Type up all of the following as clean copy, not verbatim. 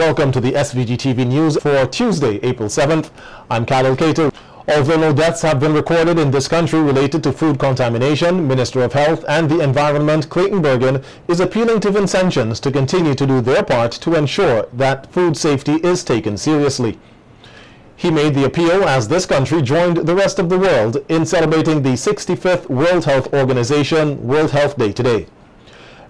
Welcome to the SVG-TV news for Tuesday, April 7th. I'm Khalil Cato. Although no deaths have been recorded in this country related to food contamination, Minister of Health and the Environment Clayton Bergen is appealing to Vincentians to continue to do their part to ensure that food safety is taken seriously. He made the appeal as this country joined the rest of the world in celebrating the 65th World Health Organization World Health Day today.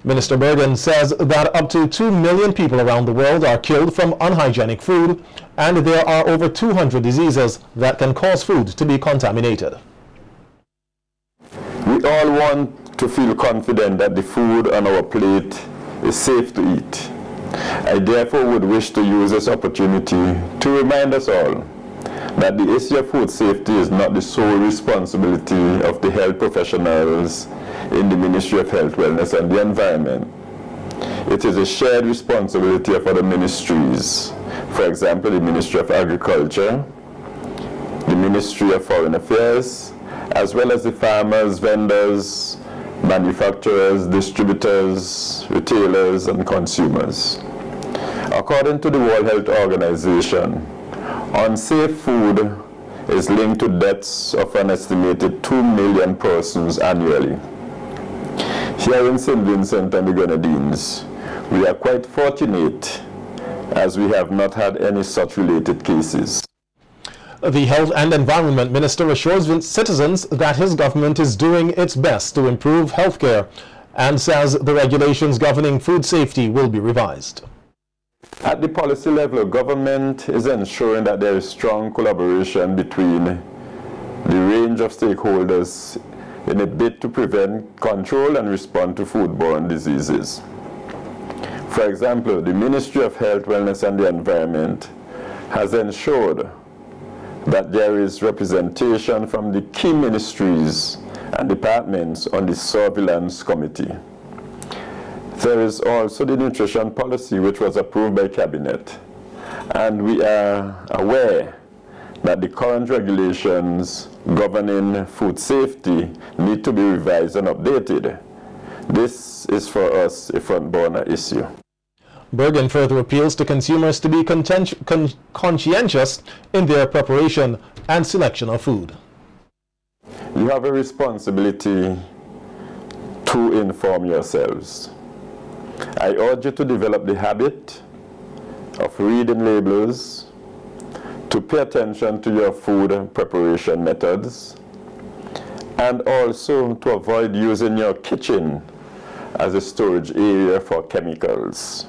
Minister Bergen says that up to 2 million people around the world are killed from unhygienic food, and there are over 200 diseases that can cause food to be contaminated. We all want to feel confident that the food on our plate is safe to eat. I therefore would wish to use this opportunity to remind us all that the issue of food safety is not the sole responsibility of the health professionals in the Ministry of Health, Wellness and the Environment. It is a shared responsibility of other ministries. For example, the Ministry of Agriculture, the Ministry of Foreign Affairs, as well as the farmers, vendors, manufacturers, distributors, retailers, and consumers. According to the World Health Organization, unsafe food is linked to deaths of an estimated 2 million persons annually. Here in St. Vincent and the Grenadines, we are quite fortunate as we have not had any such related cases. The Health and Environment Minister assures citizens that his government is doing its best to improve health care and says the regulations governing food safety will be revised. At the policy level, government is ensuring that there is strong collaboration between the range of stakeholders in a bid to prevent, control, and respond to foodborne diseases. For example, the Ministry of Health, Wellness and the Environment has ensured that there is representation from the key ministries and departments on the Surveillance Committee. There is also the nutrition policy, which was approved by Cabinet, and we are aware that the current regulations governing food safety need to be revised and updated. This is for us a front burner issue. Bergen further appeals to consumers to be conscientious in their preparation and selection of food. You have a responsibility to inform yourselves. I urge you to develop the habit of reading labels, to pay attention to your food preparation methods, and also to avoid using your kitchen as a storage area for chemicals.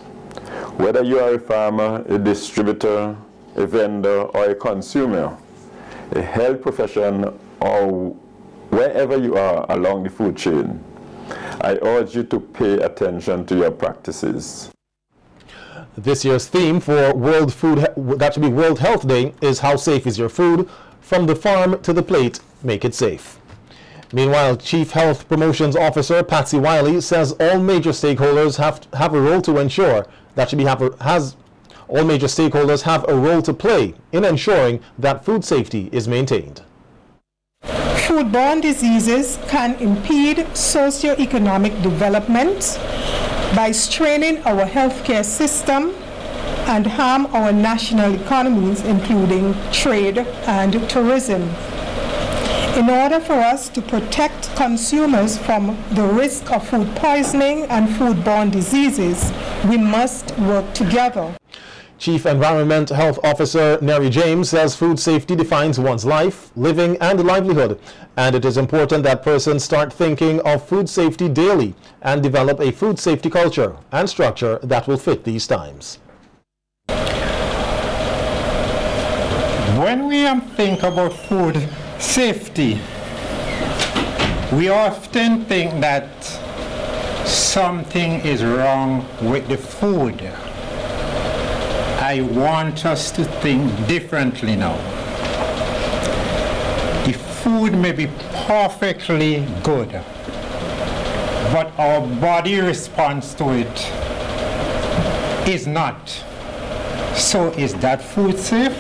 Whether you are a farmer, a distributor, a vendor, or a consumer, a health professional, or wherever you are along the food chain, I urge you to pay attention to your practices. This year's theme for World Health Day is How Safe is Your Food? From the farm to the plate, make it safe. Meanwhile, Chief Health Promotions Officer Patsy Wiley says all major stakeholders have a role to ensure that all major stakeholders have a role to play in ensuring that food safety is maintained. Foodborne diseases can impede socio-economic development by straining our healthcare system and harm our national economies, including trade and tourism. In order for us to protect consumers from the risk of food poisoning and foodborne diseases, we must work together. Chief Environment Health Officer Neri James says food safety defines one's life, living, and livelihood, and it is important that persons start thinking of food safety daily and develop a food safety culture and structure that will fit these times. When we think about food safety, we often think that something is wrong with the food. I want us to think differently now. The food may be perfectly good, but our body response to it is not. So is that food safe,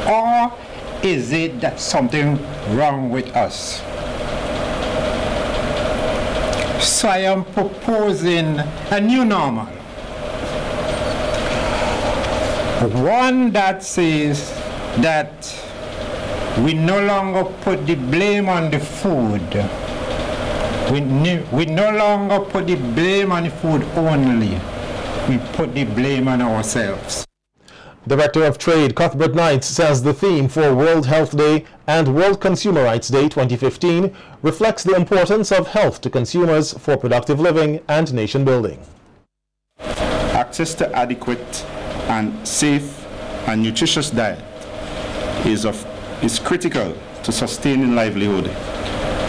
or is it that something wrong with us? So I am proposing a new normal. One that says that we no longer put the blame on the food. We no longer put the blame on the food only. We put the blame on ourselves. Director of Trade Cuthbert Knight says the theme for World Health Day and World Consumer Rights Day 2015 reflects the importance of health to consumers for productive living and nation building. Access to adequate and safe and nutritious diet is critical to sustaining livelihood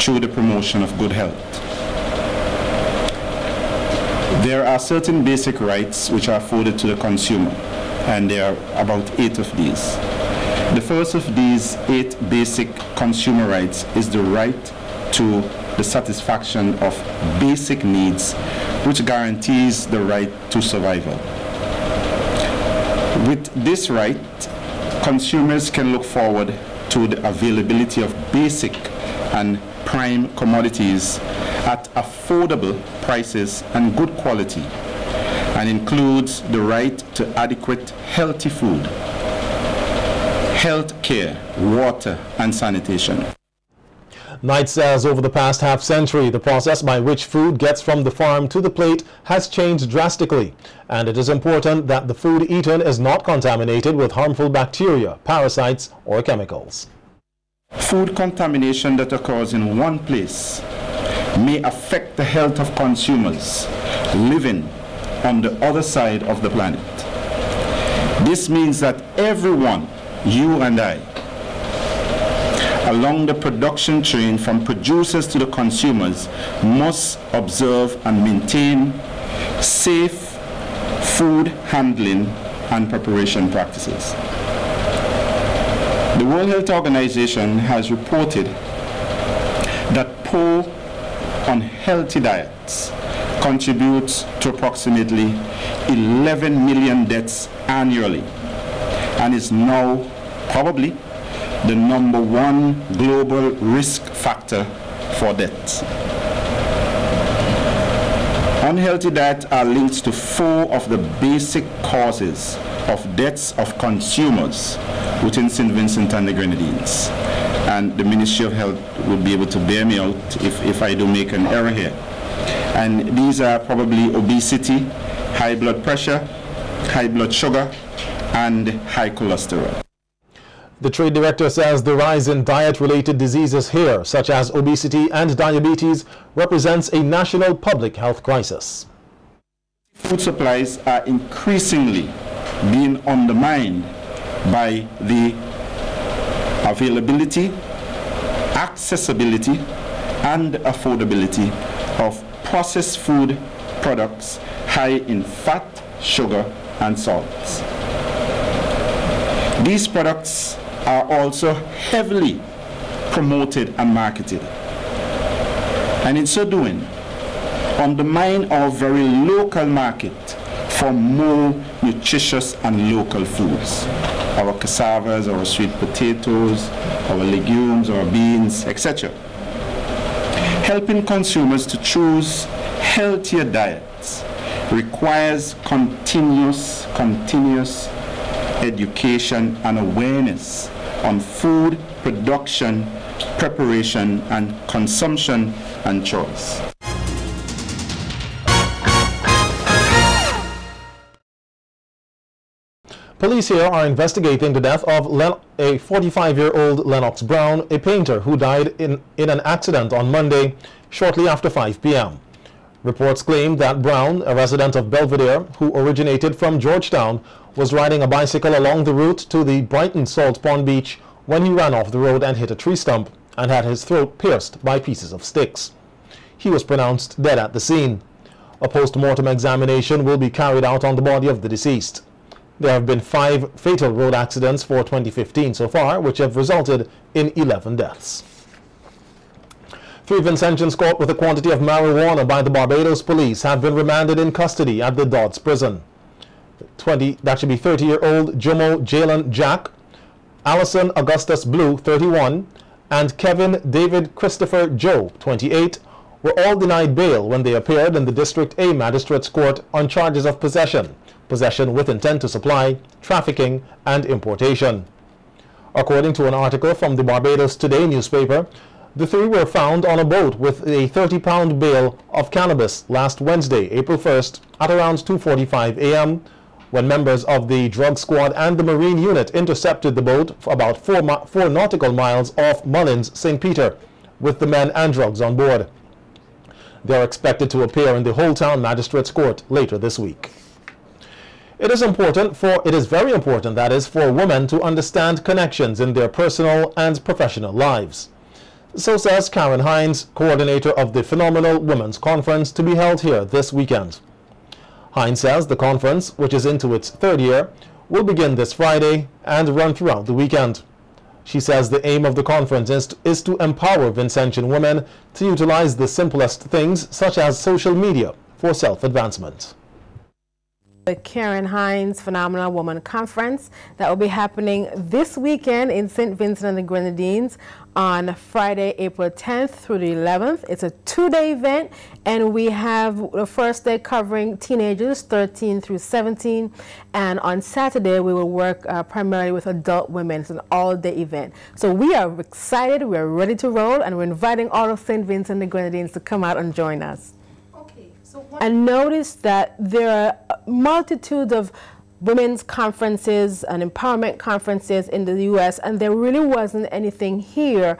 through the promotion of good health. There are certain basic rights which are afforded to the consumer, and there are about 8 of these. The first of these 8 basic consumer rights is the right to the satisfaction of basic needs, which guarantees the right to survival. With this right, consumers can look forward to the availability of basic and prime commodities at affordable prices and good quality, and includes the right to adequate healthy food, health care, water, and sanitation. Knight says over the past half-century, the process by which food gets from the farm to the plate has changed drastically, and it is important that the food eaten is not contaminated with harmful bacteria, parasites, or chemicals. Food contamination that occurs in one place may affect the health of consumers living on the other side of the planet. This means that everyone, you and I, along the production chain from producers to the consumers, must observe and maintain safe food handling and preparation practices. The World Health Organization has reported that poor, unhealthy diets contributes to approximately 11 million deaths annually, and is now probably the #1 global risk factor for death. Unhealthy diets are linked to 4 of the basic causes of deaths of consumers within St. Vincent and the Grenadines. And the Ministry of Health will be able to bear me out if I do make an error here. And these are probably obesity, high blood pressure, high blood sugar, and high cholesterol. The trade director says the rise in diet-related diseases here, such as obesity and diabetes, represents a national public health crisis. Food supplies are increasingly being undermined by the availability, accessibility, and affordability of processed food products high in fat, sugar, and salts. These products are also heavily promoted and marketed, and in so doing undermine our very local market for more nutritious and local foods. Our cassavas, our sweet potatoes, our legumes, our beans, etc. Helping consumers to choose healthier diets requires continuous education and awareness on food production, preparation, and consumption and choice. Police here are investigating the death of a 45-year-old Lennox Brown, a painter who died in an accident on Monday shortly after 5 p.m. Reports claim that Brown, a resident of Belvedere who originated from Georgetown, was riding a bicycle along the route to the Brighton Salt Pond Beach when he ran off the road and hit a tree stump and had his throat pierced by pieces of sticks. He was pronounced dead at the scene. A post-mortem examination will be carried out on the body of the deceased. There have been 5 fatal road accidents for 2015 so far, which have resulted in 11 deaths. 3 Vincentians caught with a quantity of marijuana by the Barbados police have been remanded in custody at the Dodds prison. 30-year-old Jomo Jalen Jack, Allison Augustus Blue, 31, and Kevin David Christopher Joe, 28, were all denied bail when they appeared in the District A Magistrates Court on charges of possession, possession with intent to supply, trafficking, and importation. According to an article from the Barbados Today newspaper, the three were found on a boat with a 30-pound bale of cannabis last Wednesday, April 1st, at around 2:45 a.m., when members of the drug squad and the Marine unit intercepted the boat about 4 nautical miles off Mullins, St. Peter, with the men and drugs on board. They are expected to appear in the Whole Town Magistrates Court later this week. It is very important, that is, for women to understand connections in their personal and professional lives. So says Karen Hines, coordinator of the Phenomenal Women's Conference to be held here this weekend. Hines says the conference, which is into its third year, will begin this Friday and run throughout the weekend. She says the aim of the conference is to empower Vincentian women to utilize the simplest things, such as social media, for self-advancement. The Karen Hines Phenomenal Woman Conference that will be happening this weekend in St. Vincent and the Grenadines on Friday, April 10th through the 11th. It's a 2-day event, and we have the first day covering teenagers 13 through 17, and on Saturday we will work primarily with adult women. It's an all-day event. So we are excited, we're ready to roll, and we're inviting all of St. Vincent and the Grenadines to come out and join us. And notice that there are multitudes of women's conferences and empowerment conferences in the U.S., and there really wasn't anything here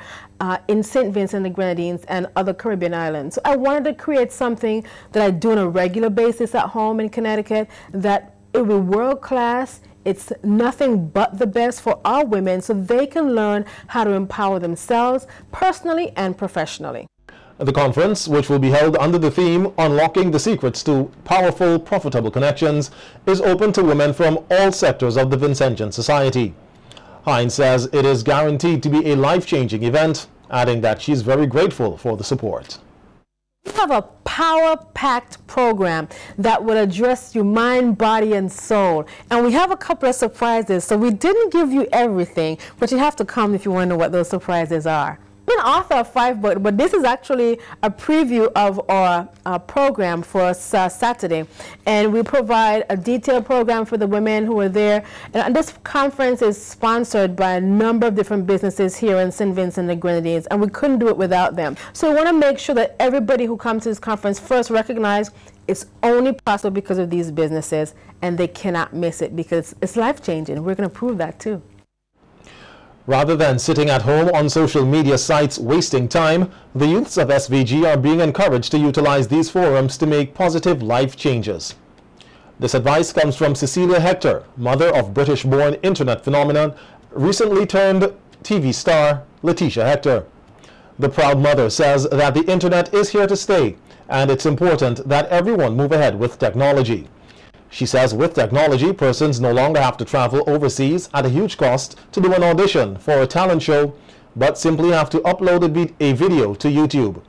in St. Vincent and the Grenadines and other Caribbean islands. So I wanted to create something that I do on a regular basis at home in Connecticut, that it will be world class. It's nothing but the best for our women, so they can learn how to empower themselves personally and professionally. The conference, which will be held under the theme Unlocking the Secrets to Powerful, Profitable Connections, is open to women from all sectors of the Vincentian society. Hines says it is guaranteed to be a life-changing event, adding that she is very grateful for the support. We have a power-packed program that will address your mind, body, and soul. And we have a couple of surprises, so we didn't give you everything, but you have to come if you want to know what those surprises are. I'm an author of 5 books, but this is actually a preview of our program for Saturday. And we provide a detailed program for the women who are there. And this conference is sponsored by a number of different businesses here in St. Vincent and the Grenadines, and we couldn't do it without them. So we want to make sure that everybody who comes to this conference first recognize it's only possible because of these businesses, and they cannot miss it because it's life-changing. We're going to prove that too. Rather than sitting at home on social media sites wasting time, the youths of SVG are being encouraged to utilize these forums to make positive life changes. This advice comes from Cecilia Hector, mother of British-born internet phenomenon, recently turned TV star Letitia Hector. The proud mother says that the internet is here to stay, and it's important that everyone move ahead with technology. She says with technology, persons no longer have to travel overseas at a huge cost to do an audition for a talent show, but simply have to upload a video to YouTube.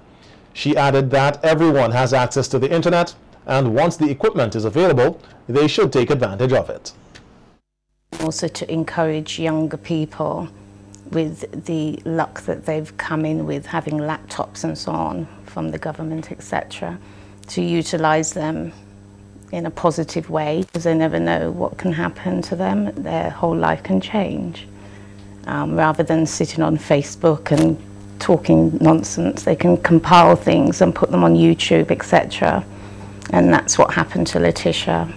She added that everyone has access to the internet, and once the equipment is available, they should take advantage of it. Also to encourage younger people with the luck that they've come in with, having laptops and so on from the government, etc., to utilize them in a positive way, because they never know what can happen to them. Their whole life can change. Rather than sitting on Facebook and talking nonsense, they can compile things and put them on YouTube, etc. And that's what happened to Letitia.